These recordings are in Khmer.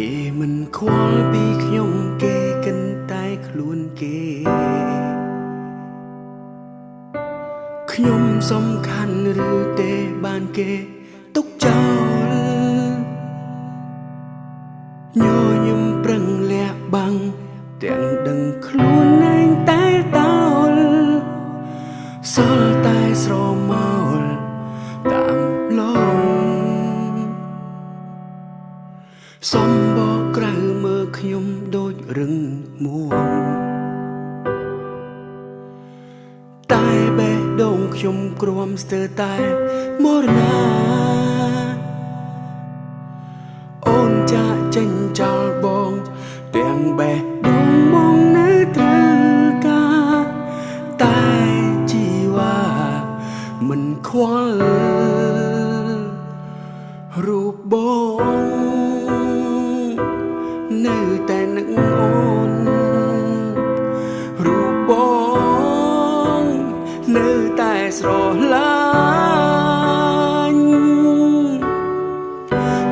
គេមិនខ្វល់ពីខ្ញុំគេកិនតែខ្លួនគេខ្ញុំសំខាន់ឬទេបានគេទុកចោលញញឹមប្រឹងលះបាំងទាំងដឹងខ្លួនឯងតែតោលសល់តែស្រមោលតាមលងសំបកក្រៅមើលខ្ញុំដូចរឹងមួងតែបេះដូងខ្ញុំគ្រាំស្ទើរតែមរណាអូនចាក់ចេញចោលបងទាំងបេះដូងមកនៅត្រូវការតែជីវ៉ាមិនខ្វល់រូបបងនៅតែនឹងអូនរូបបងនៅតែស្រឡាញ់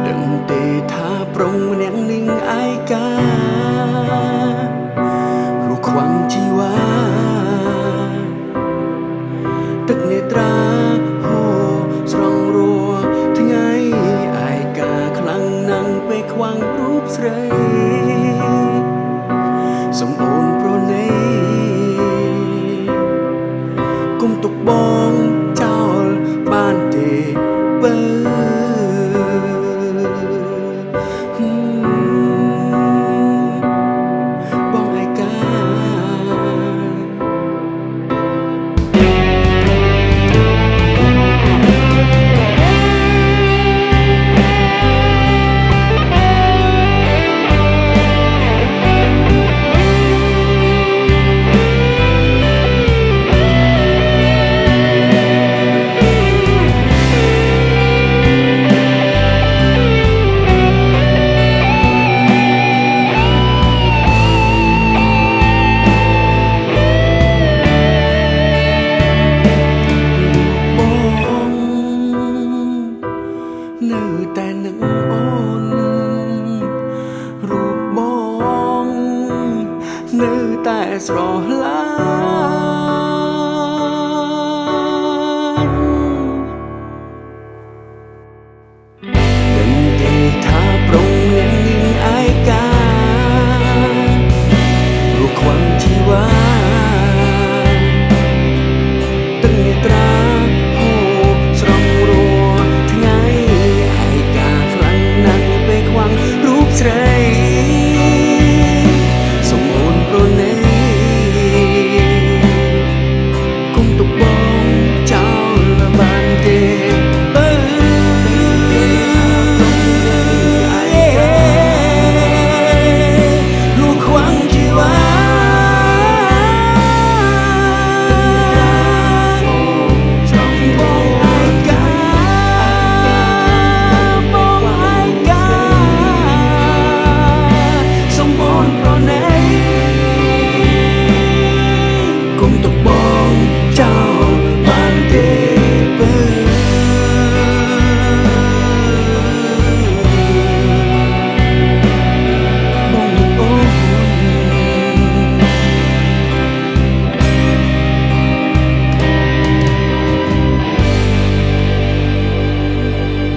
ដឹងទេថាប្រុងម្នាក់នឹងឯការូបខ្វាំងជីវ៉ាទឹកនេត្រាហូរស្រង់រួថ្ងៃឯកាខ្លាំងណាស់ពេលខ្វាំងរូបស្រីសំអូនប្រណីគុំទុកបងចោលបានទេបើបងឯកានៅតែនឹងអូនរូបបងនៅតែស្រឡាញ់ដឹងទេថាប្រុងអ្នកនឹងឯការូបខ្វាំងជីវ៉ាទឹកនេត្រារូបស្រីសំអូនប្រណីគុំទុកបងចោលបានទេបើរូបខ្វាំងជីវ៉ាគុំទុកបងចោលបានទេបើបងអូន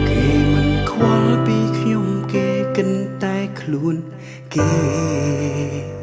គេមិនខ្វល់ពីខ្ញុំគេកិនតែខ្លួនគេ